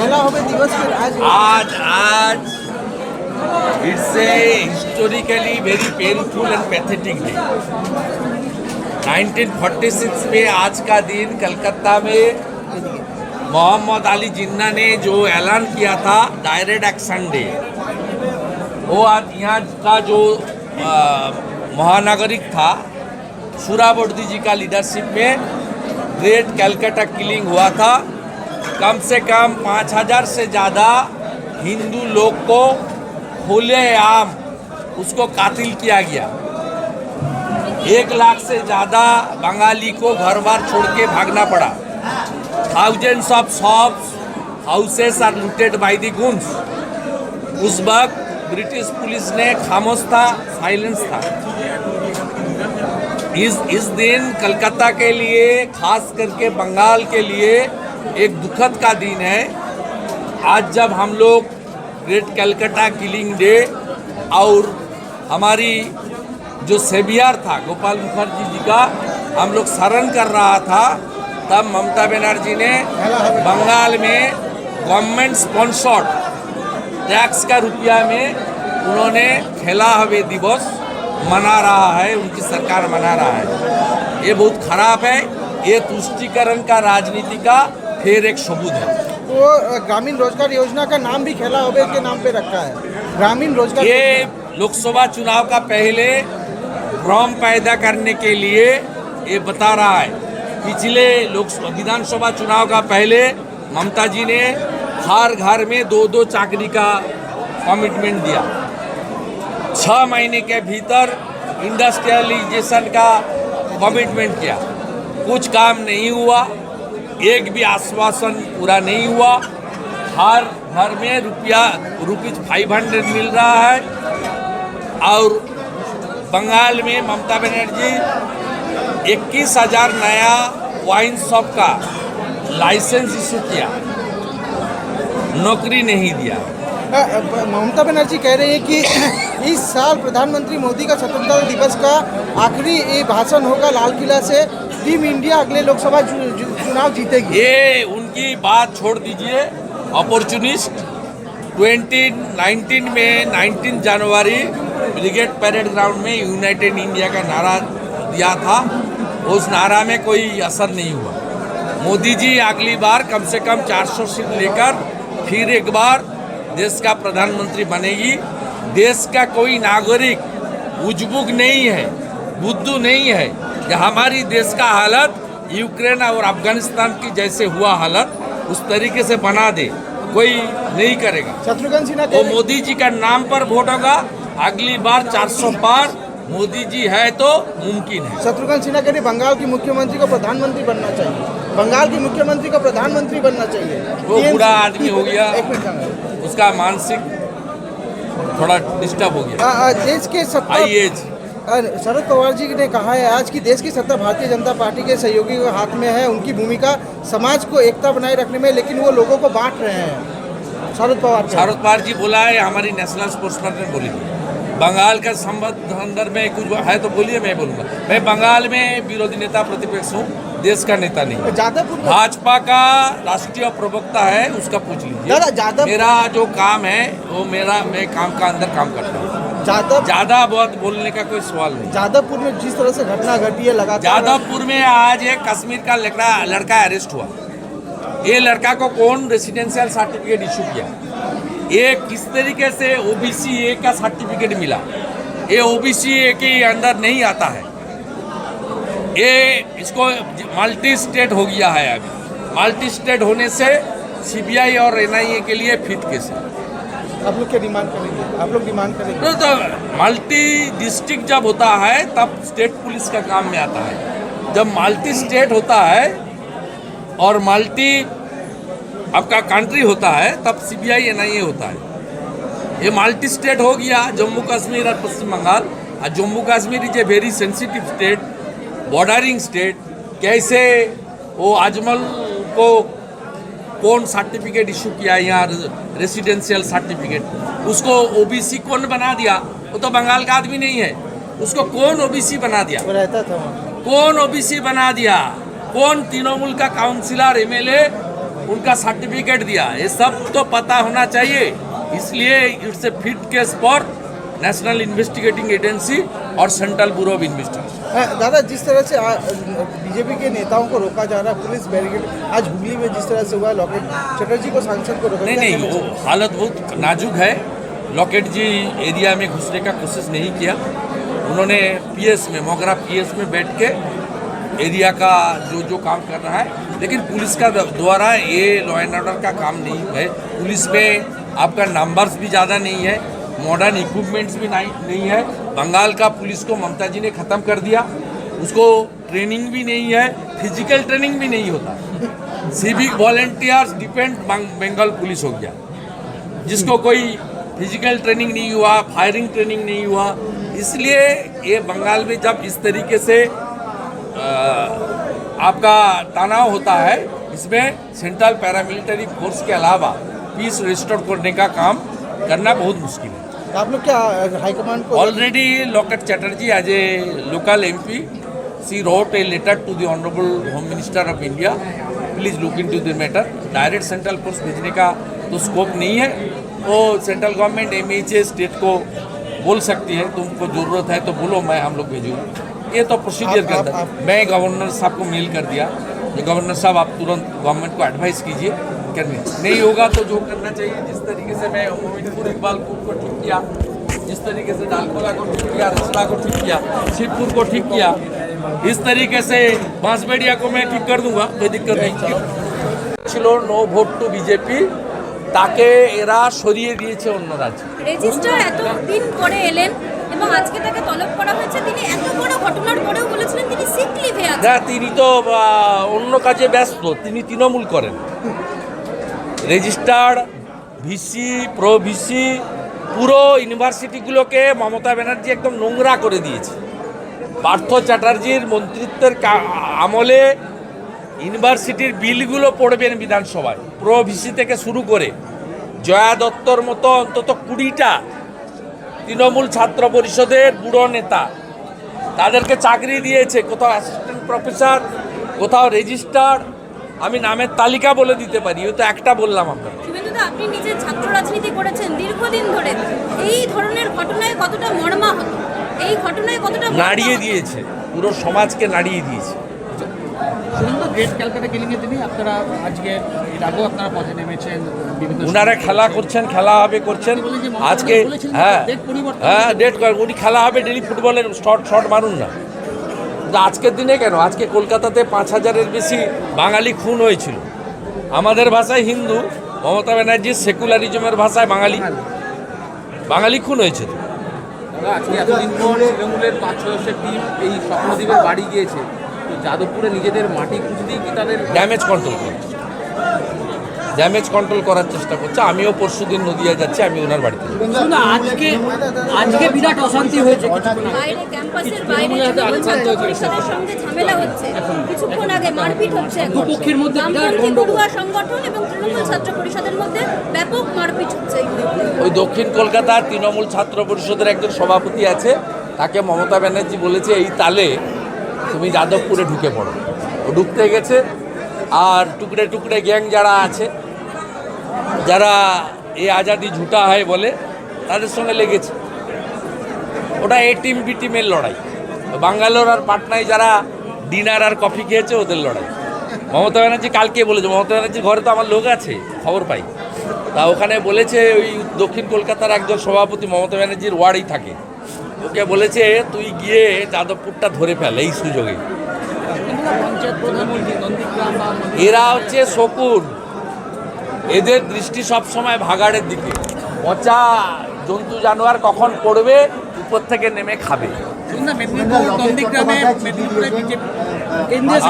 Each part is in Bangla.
खेला होवे दिवस फिर आज it's a historically very painful and pathetic day. 1946 में आज का दिन कलकत्ता में मोहम्मद अली जिन्ना ने जो ऐलान किया था डायरेक्ट एक्शन डे, वो आज यहाँ का जो महानागरिक था सुहरावर्दी जी का लीडरशिप में ग्रेट कलकत्ता किलिंग हुआ था। कम से कम 5000 से ज़्यादा हिंदू लोग को खुलेआम उसको कातिल किया गया। 1 लाख से ज़्यादा बंगाली को घर बार छोड़ के भागना पड़ा। Thousands of shops houses are looted by the goons. उस वक्त ब्रिटिश पुलिस ने खामोश था, साइलेंस था। इस दिन कलकत्ता के लिए, खास करके बंगाल के लिए एक दुखद का दिन है। आज जब हम लोग ग्रेट कलकत्ता किलिंग डे और हमारी जो सेवियर था गोपाल मुखर्जी जी का हम लोग स्मरण कर रहा था, तब ममता बनर्जी ने बंगाल में गवर्नमेंट स्पॉन्सर्ड टैक्स का रुपया में उन्होंने खेला हवे दिवस मना रहा है, उनकी सरकार मना रहा है। ये बहुत खराब है। ये तुष्टीकरण का राजनीति का फिर एक सबूत है। वो ग्रामीण रोजगार योजना का नाम भी खेला होवे के नाम पे रखा है, ग्रामीण रोजगार। ये लोकसभा चुनाव का पहले भ्रम पैदा करने के लिए ये बता रहा है। पिछले विधानसभा चुनाव का पहले ममता जी ने हर घर में 2-2 चाकरी का कमिटमेंट दिया। 6 महीने के भीतर इंडस्ट्रियलाइजेशन का कमिटमेंट किया, कुछ काम नहीं हुआ, एक भी आश्वासन पूरा नहीं हुआ। हर घर में रुपीज 500 मिल रहा है। और बंगाल में ममता बनर्जी 21,000 नया वाइन शॉप का लाइसेंस इशू किया, नौकरी नहीं दिया। ममता बनर्जी कह रहे हैं कि इस साल प्रधानमंत्री मोदी का स्वतंत्रता दिवस का आखिरी भाषण होगा लाल किला से, टीम इंडिया अगले लोकसभा चुनाव जीतेगी। ये उनकी बात छोड़ दीजिए, अपॉर्चुनिस्ट। 2019 में 19 जनवरी ब्रिगेड परेड ग्राउंड में यूनाइटेड इंडिया का नारा दिया था, उस नारा में कोई असर नहीं हुआ। मोदी जी अगली बार कम से कम 400 सीट लेकर फिर एक बार देश का प्रधानमंत्री बनेगी। देश का कोई नागरिक उजबुक नहीं है, बुद्धू नहीं है कि हमारी देश का हालत यूक्रेन और अफगानिस्तान की जैसे हुआ हालत उस तरीके से बना दे, कोई नहीं करेगा। शत्रुघ्न सिन्हा तो मोदी जी का नाम पर वोट होगा। अगली बार 400 पार मोदी जी है तो मुमकिन है। शत्रुघ्न सिन्हा कह रहे बंगाल की मुख्यमंत्री को प्रधानमंत्री बनना चाहिए, बंगाल की मुख्यमंत्री को प्रधानमंत्री बनना चाहिए। वो बूढ़ा आदमी हो गया, उसका मानसिक थोड़ा डिस्टर्ब हो गया। देश के शरद पवार जी ने कहा है आज की देश की सत्ता भारतीय जनता पार्टी के सहयोगी के हाथ में है। उनकी भूमिका समाज को एकता बनाए रखने में, लेकिन वो लोगों को बांट रहे हैं। शरद पवार जी बोला है, हमारी नेशनल स्पोर्ट्समैन ने बोली बंगाल का संदर्भ में कुछ है तो बोलिए, मैं बोलूँगा। मैं बंगाल में विरोधी नेता प्रतिपक्ष हूँ, देश का नेता नहीं। भाजपा का राष्ट्रीय प्रवक्ता है, उसका पूछ लीजिए। मेरा जो काम है वो मैं काम का अंदर काम करता हूँ। ज़्यादा बहुत बोलने का कोई सवाल नहीं। जादवपुर में जिस तरह से घटना घटी है लगातार, जादवपुर में आज एक कश्मीर का लड़का अरेस्ट हुआ। ये लड़का को कौन रेसिडेंशियल सर्टिफिकेट इशू किया? ये किस तरीके से OBC ए का सर्टिफिकेट मिला? ये OBC ए के अंदर नहीं आता है। ये इसको मल्टी स्टेट हो गया है। अभी मल्टी स्टेट होने से CBI और NIA के लिए फिट केस है। आप लोग क्या डिमांड करेंगे? आप लोग डिमांड करेंगे तो मल्टी डिस्ट्रिक्ट जब होता है तब स्टेट पुलिस का काम में आता है। जब मल्टी स्टेट होता है और मल्टी आपका कंट्री होता है तब CBI NIA होता है। ये मल्टी स्टेट हो गया जम्मू कश्मीर और पश्चिम बंगाल। और Jammu Kashmir is a very sensitive state, bordering state. कैसे वो अजमल को कौन सर्टिफिकेट इशू किया यहाँ रेसिडेंशियल सर्टिफिकेट, उसको OBC कौन बना दिया? वो तो बंगाल का आदमी नहीं है, उसको कौन OBC बना दिया? रहता था कौन OBC बना दिया? कौन तृणमूल का काउंसिलर MLA उनका सर्टिफिकेट दिया, ये सब तो पता होना चाहिए। इसलिए it's a fit case for national investigating agency और सेंट्रल ब्यूरो ऑफ इन्वेस्टिगेशन। दादा, जिस तरह से बीजेपी के नेताओं को रोका जा रहा है, पुलिस बैरिकेड, आज हुगली में जिस तरह से हुआ, लॉकेट चटर्जी को सांसद को रोका, नहीं, वो हालत बहुत नाजुक है। लॉकेट जी एरिया में घुसने का कोशिश नहीं किया, उन्होंने पीएस में, मोगरा पीएस में बैठ के एरिया का जो काम कर रहा है, लेकिन पुलिस का द्वारा ये लॉ एंड ऑर्डर का काम नहीं है। पुलिस में आपका नंबर्स भी ज़्यादा नहीं है, मॉडर्न इक्विपमेंट्स भी नहीं है। बंगाल का पुलिस को ममता जी ने ख़त्म कर दिया, उसको ट्रेनिंग भी नहीं है, फिजिकल ट्रेनिंग भी नहीं होता। Civic volunteers depend Bengal police हो गया, जिसको कोई फिजिकल ट्रेनिंग नहीं हुआ, फायरिंग ट्रेनिंग नहीं हुआ। इसलिए ये बंगाल में जब इस तरीके से आपका तनाव होता है, इसमें सेंट्रल पैरामिलिट्री फोर्स के अलावा पीस रिस्टोर करने का काम करना बहुत मुश्किल है। आप लोग क्या हाईकमांड को already Locket Chatterjee as a local MP, she wrote a letter to the honourable home minister of India, please look into the matter. Direct central force भेजने का तो स्कोप नहीं है, तो सेंट्रल गवर्नमेंट MHA स्टेट को बोल सकती है, तुमको ज़रूरत है तो बोलो, मैं हम लोग भेजूँगा। ये तो प्रोसीजर करता है। मैं गवर्नर साहब को मेल कर दिया, जो गवर्नर साहब आप तुरंत गवर्नमेंट को एडवाइस कीजिए करने। नहीं होगा तो जो करना चाहिए, जिस तरीके से मैं मोमिनपुर इकबालपुर को ठीक किया, जिस तरीके से डालकोला को ठीक किया, रसला को ठीक किया, शिवपुर को ठीक किया, इस तरीके से बांसबेड़िया को मैं ठीक कर दूंगा, कोई दिक्कत नहीं। ছিল নো ভোট টু বিজেপি, তাকে এরা সরিয়ে দিয়েছে অন্য রাজ্যে। রেজিস্টার এতদিন পরে এলেন এবং আজকে তাকে তলব করা হয়েছে। তিনি এত বড় ঘটনার পরেও বলেছিলেন তিনি সিক লিভে আছেন। না, তিনি তো অন্য কাজে ব্যস্ত, তিনি তৃণমূল করেন। রেজিস্টার্ড ভিসি, প্রো ভিসি, পুরো ইউনিভার্সিটিগুলোকে মমতা ব্যানার্জি একদম নোংরা করে দিয়েছে। পার্থ চ্যাটার্জির মন্ত্রিত্বের আমলে ইউনিভার্সিটির বিলগুলো পড়বেন বিধানসভায়, প্রো ভিসি থেকে শুরু করে জয়া দত্তর মতো অন্তত 20টা তৃণমূল ছাত্র পরিষদের বুড়ো নেতা, তাদেরকে চাকরি দিয়েছে, কোথাও অ্যাসিস্ট্যান্ট প্রফেসর, কোথাও রেজিস্টার। আমি নামের তালিকা বলে দিতে পারি, ওই তো একটা বললাম আপনাকে। শুভেন্দুদা, আপনি নিজে ছাত্র রাজনীতি করেছেন দীর্ঘদিন ধরে, এই ধরনের ঘটনায় কতটা মর্মাহত, এই ঘটনায় কতটা নাড়িয়ে দিয়েছে, পুরো সমাজকে নাড়িয়ে দিয়েছে। শুধু গ্রেট ক্যালকাটা কিলিংয়ে তিনি আপনারা আজকে এর আগেও আপনারা পথে নেমেছেন, বিভিন্ন ওনারা খেলা করছেন, খেলা হবে করছেন। আজকে ডেট উনি খেলা হবে, ডেলি ফুটবলের শট মারুন না। কিন্তু আজকের দিনে কেন, আজকে কলকাতাতে 5000-এর বেশি বাঙালি খুন হয়েছিল। আমাদের ভাষায় হিন্দু, মমতা ব্যানার্জির সেকুলারিজমের ভাষায় বাঙালি খুন হয়েছে। আজকে এতদিন পর তৃণমূলের 5 সদস্যের টিম এই স্বপ্নদ্বীপের বাড়ি গিয়েছে, তো যাদবপুরে নিজেদের মাটি খুঁজতেই কি তাদের ড্যামেজ কন্ট্রোল করার চেষ্টা করছে। আমিও পরশুদিন নদিয়া যাচ্ছি, আমি ওনার বাড়িতে। আজকে বিরাট অশান্তি হয়েছে, বাইরে ক্যাম্পাসের বাইরে তৃণমূল ছাত্র পরিষদের সঙ্গে ঝামেলা হচ্ছে, কিছুক্ষণ আগে মারপিট হচ্ছে, দুপক্ষের মধ্যে বামপন্থী পড়ুয়া সংগঠন এবং তৃণমূল ছাত্র পরিষদের মধ্যে ব্যাপক মারপিট হচ্ছে। ওই দক্ষিণ কলকাতার তৃণমূল ছাত্র পরিষদের একজন সভাপতি আছে, তাকে মমতা ব্যানার্জি বলেছে এই তালে তুমি যাদবপুরে ঢুকে পড়ো। ও ঢুকতে গেছে, আর টুকরে টুকরে গ্যাং যারা আছে, যারা এই আজাদি ঝুটা হয় বলে, তাদের সঙ্গে লেগেছে। ওটা এ টিম বি টিমের লড়াই। বাঙ্গালোর আর পাটনায় যারা ডিনার আর কফি খেয়েছে, ওদের লড়াই। মমতা ব্যানার্জি কালকে বলেছে, মমতা ব্যানার্জির ঘরে তো আমার লোক আছে, খবর পাই। তা ওখানে বলেছে, ওই দক্ষিণ কলকাতার একজন সভাপতি মমতা ব্যানার্জির ওয়ার্ডেই থাকে, ওকে বলেছে তুই গিয়ে যাদবপুরটা ধরে ফেল এই সুযোগে। এরা হচ্ছে শকুন, এদের দৃষ্টি সবসময় ভাগাড়ের দিকে। পচা জন্তু জানোয়ার কখন পড়বে, উপর থেকে নেমে খাবে।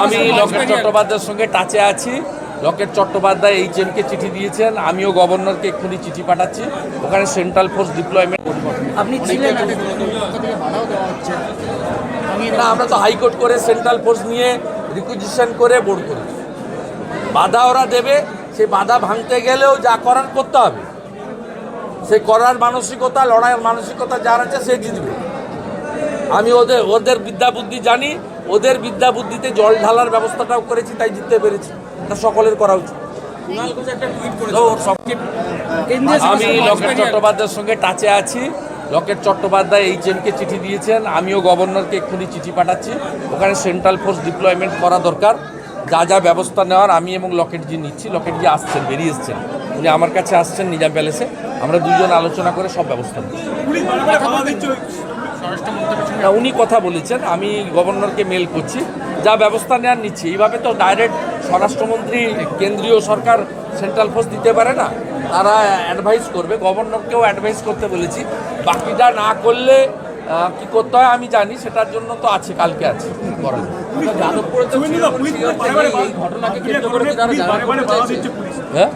আমি লকেট চট্টোপাধ্যায়ের সঙ্গে টাচে আছি। লকেট চট্টোপাধ্যায় HM-কে চিঠি দিয়েছেন, আমিও গভর্নরকে এক্ষুনি চিঠি পাঠাচ্ছি। ওখানে সেন্ট্রাল ফোর্স ডিপ্লয়মেন্ট। আপনি ছিলেন না, আমরা তো হাইকোর্ট করে সেন্ট্রাল ফোর্স নিয়ে রিকুইজিশন করে বোর্ড করেছি। বাধা ওরা দেবে, সেই বাধা ভাঙতে গেলেও যা করার করতে হবে। সে করার মানসিকতা, লড়াইয়ের মানসিকতা যার আছে সে জিতবে। আমি ওদের বিদ্যা বুদ্ধি জানি, ওদের বিদ্যা বুদ্ধিতে জল ঢালার ব্যবস্থাটাও করেছি, তাই জিততে পেরেছি। তা সকলের করা উচিত। কুণাল ঘোষ একটা টুইট করেছে তো ওর সবকে আমি লকেট চট্টোপাধ্যায়ের সঙ্গে টাচে আছি। লকেট চট্টোপাধ্যায় এইচএমকে চিঠি দিয়েছেন, আমিও গভর্নরকে এক্ষুনি চিঠি পাঠাচ্ছি। ওখানে সেন্ট্রাল ফোর্স ডিপ্লয়মেন্ট করা দরকার, যা যা ব্যবস্থা নেওয়ার আমি এবং লকেটজি নিচ্ছি। লকেটজি আসছেন, বেরিয়ে এসছেন, উনি আমার কাছে আসছেন নিজাম প্যালেসে, আমরা দুজন আলোচনা করে সব ব্যবস্থা নিচ্ছি। না, উনি কথা বলেছেন, আমি গভর্নরকে মেল করছি, যা ব্যবস্থা নেওয়ার নিচ্ছি। এইভাবে তো ডাইরেক্ট স্বরাষ্ট্রমন্ত্রী কেন্দ্রীয় সরকার সেন্ট্রাল ফোর্স দিতে পারে না, তারা অ্যাডভাইস করবে। গভর্নরকেও অ্যাডভাইস করতে বলেছি, বাকিটা না করলে কি করতে হয় আমি জানি, সেটার জন্য তো আছে, কালকে আছে করার। যাদবপুরে তো এই ঘটনাকে কেন্দ্র করে কি তারা জায়গা করতে চাইছে? হ্যাঁ,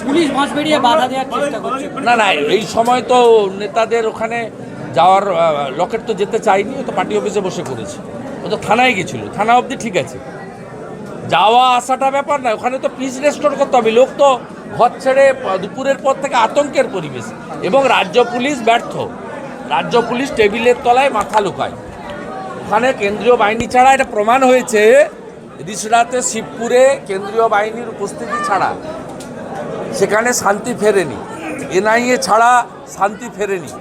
পুলিশ মাস বেরিয়ে বাধা দেওয়ার চেষ্টা করছে। না না, এই সময় তো নেতাদের ওখানে যাওয়ার লকেট তো যেতে চাইনি, ও তো পার্টি অফিসে বসে করেছে, ও তো থানায় গেছিল, থানা অবধি ঠিক আছে, যাওয়া আসাটা ব্যাপার না। ওখানে তো পিস রেস্টোর করতে হবে, লোক তো ঘর ছেড়ে দুপুরের পর থেকে আতঙ্কের পরিবেশ, এবং রাজ্য পুলিশ ব্যর্থ, রাজ্য পুলিশ টেবিলের তলায় মাথা লুকায়। ওখানে কেন্দ্রীয় বাহিনী ছাড়া এটা প্রমাণ হয়েছে, রিসরাতে শিবপুরে কেন্দ্রীয় বাহিনীর উপস্থিতি ছাড়া সেখানে শান্তি ফেরেনি, এনআইএ ছাড়া শান্তি ফেরেনি।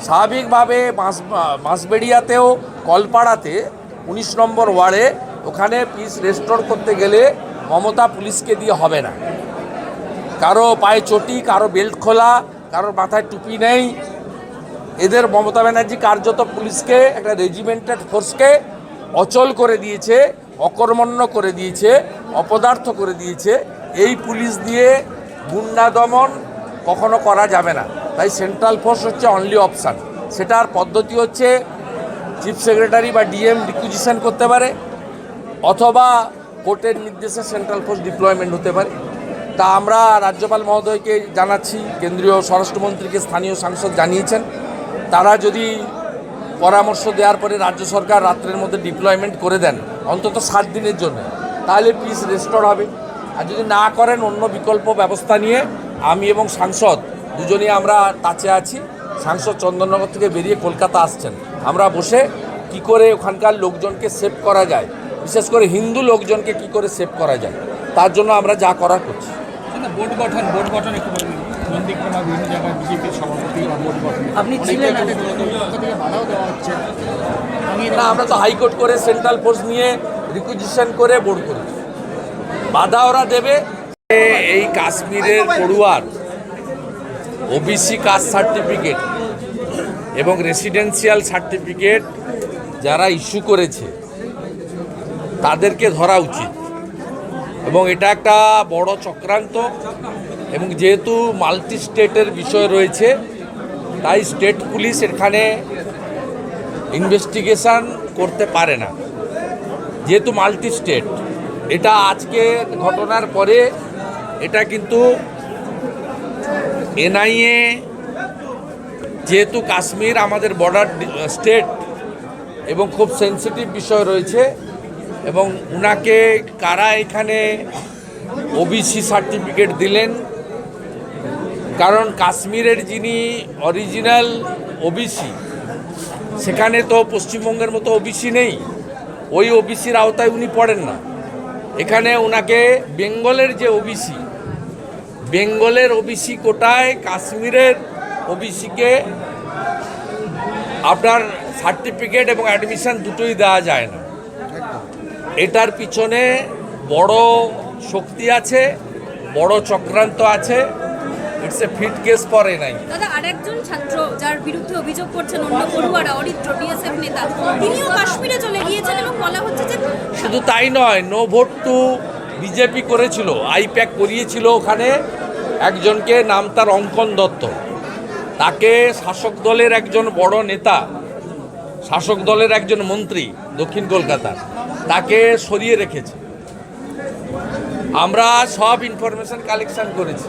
স্বাভাবিকভাবে বাঁশবেড়িয়াতেও কলপাড়াতে 19 নম্বর ওয়ার্ডে ওখানে পিস রেস্টোর করতে গেলে মমতা পুলিশকে দিয়ে হবে না। কারো পায়ে চটি, কারো বেল্ট খোলা, কারোর মাথায় টুপি নেই। এদের মমতা ব্যানার্জি কার্যত পুলিশকে, একটা রেজিমেন্টেড ফোর্সকে অচল করে দিয়েছে, অকর্মণ্য করে দিয়েছে, অপদার্থ করে দিয়েছে। এই পুলিশ দিয়ে গুন্ডা দমন কখনো করা যাবে না। তাই সেন্ট্রাল ফোর্স হচ্ছে অনলি অপশান। সেটার পদ্ধতি হচ্ছে চিফ সেক্রেটারি বা ডিএম রিকুইজিশন করতে পারে, অথবা কোর্টের নির্দেশে সেন্ট্রাল ফোর্স ডিপ্লয়মেন্ট হতে পারে। তা আমরা রাজ্যপাল মহোদয়কে জানাচ্ছি, কেন্দ্রীয় স্বরাষ্ট্রমন্ত্রীকে স্থানীয় সাংসদ জানিয়েছেন, তারা যদি পরামর্শ দেওয়ার পরে রাজ্য সরকার রাত্রের মধ্যে ডিপ্লয়মেন্ট করে দেন অন্তত 7 দিনের জন্য, তাহলে পিস রেস্টোর হবে। আর যদি না করেন, অন্য বিকল্প ব্যবস্থা নিয়ে আমি এবং সাংসদ দুজনেই আমরা টাচে আছি। সাংসদ চন্দননগর থেকে বেরিয়ে কলকাতা আসছেন, আমরা বসে কি করে ওখানকার লোকজনকে সেভ করা যায়, বিশেষ করে হিন্দু লোকজনকে কি করে সেভ করা যায়, তার জন্য আমরা যা করার করছি। বোর্ড গঠন একটু বলবেন। বিভিন্ন জায়গায় বিজেপির সভাপতি বা বোর্ড গঠন আপনি ছিলেন, বাধাও দেওয়া হচ্ছে। না, আমরা তো হাইকোর্ট করে সেন্ট্রাল ফোর্স নিয়ে রিকুইজিশন করে বোর্ড করেছি, বাধা ওরা দেবে। এই কাশ্মীরের পড়ুয়ার ওবিসি কাস্ট সার্টিফিকেট এবং রেসিডেন্সিয়াল সার্টিফিকেট যারা ইস্যু করেছে তাদেরকে ধরা উচিত, এবং এটা একটা বড় চক্রান্ত। এবং যেহেতু মাল্টি স্টেটের বিষয় রয়েছে, তাই স্টেট পুলিশ এখানে ইনভেস্টিগেশন করতে পারে না, যেহেতু মাল্টি স্টেট। এটা আজকে ঘটনার পরে এটা কিন্তু এনআইএ, যেহেতু কাশ্মীর আমাদের বর্ডার স্টেট এবং খুব সেন্সিটিভ বিষয় রয়েছে, এবং উনাকে কারা এখানে ওবিসি সার্টিফিকেট দিলেন, কারণ কাশ্মীরের যিনি অরিজিনাল ওবিসি, সেখানে তো পশ্চিমবঙ্গের মতো ওবিসি নেই, ওই ওবিসির আওতায় উনি পড়েন না। এখানে ওনাকে বেঙ্গলের যে ওবিসি, বেঙ্গলের ওবিসি কোটায় কাশ্মীরের ওবিসিকে আপনার সার্টিফিকেট এবং অ্যাডমিশন দুটোই দেওয়া যায় না। এটার পিছনে বড় শক্তি আছে, বড় চক্রান্ত আছে। It's a fit case for NIA. দাদা, আরেকজন ছাত্র যার বিরুদ্ধে অভিযোগ করছেন অন্য পড়ুয়ারা, অরিত্র ডিএসএফ নেতা, তিনিও কাশ্মীরে চলে গিয়েছেন এবং বলা হচ্ছে যে শুধু তাই নয়, নো ভোট টু বিজেপি করেছিল, আইপ্যাক করিয়েছিল ওখানে একজনকে, নাম তার অঙ্কন দত্ত। তাকে শাসক দলের একজন বড় নেতা, শাসক দলের একজন মন্ত্রী দক্ষিণ কলকাতার, তাকে সরিয়ে রেখেছে। আমরা সব ইনফরমেশন কালেকশন করেছি,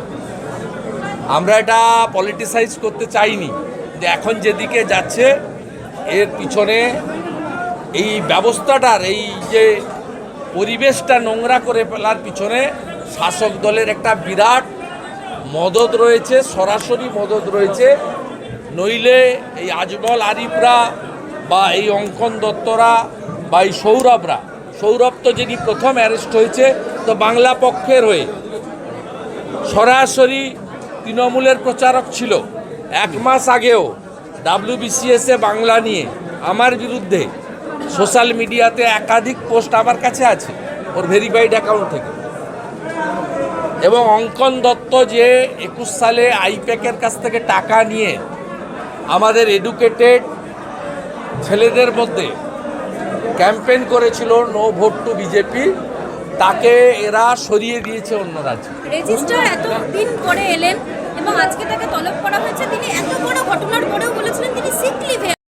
আমরা এটা পলিটিসাইজ করতে চাইনি। যে এখন যেদিকে যাচ্ছে এর পিছনে এই ব্যবস্থাটার, এই যে পরিবেশটা নোংরা করে ফেলার পিছনে শাসক দলের একটা বিরাট মদত রয়েছে, সরাসরি মদত রয়েছে। নইলে এই আজমল আরিফরা বা এই অঙ্কন দত্তরা বা এই সৌরভরা সৌরভ তো যিনি প্রথম অ্যারেস্ট হয়েছে তো বাংলা পক্ষের হয়ে সরাসরি তৃণমূলের প্রচারক ছিল। 1 মাস আগেও WBCS-এ বাংলা নিয়ে আমার বিরুদ্ধে সোশ্যাল মিডিয়াতে একাধিক পোস্ট আমার কাছে আছে ওর ভেরিফাইড অ্যাকাউন্ট থেকে। এবং অঙ্কন দত্ত যে 21 সালে আইপ্যাকের কাছ থেকে টাকা নিয়ে আমাদের এডুকেটেড ছেলেদের মধ্যে ক্যাম্পেইন করেছিল নো ভোট টু বিজেপি, তাকে এরা সরিয়ে দিয়েছে অন্য রাজ্যে। রেজিস্টার এতদিন পরে এলেন এবং আজকে তাকে তলব করা হয়েছে। তিনি এত বড় ঘটনার পরেও বলেছিলেন তিনি সিক লিভে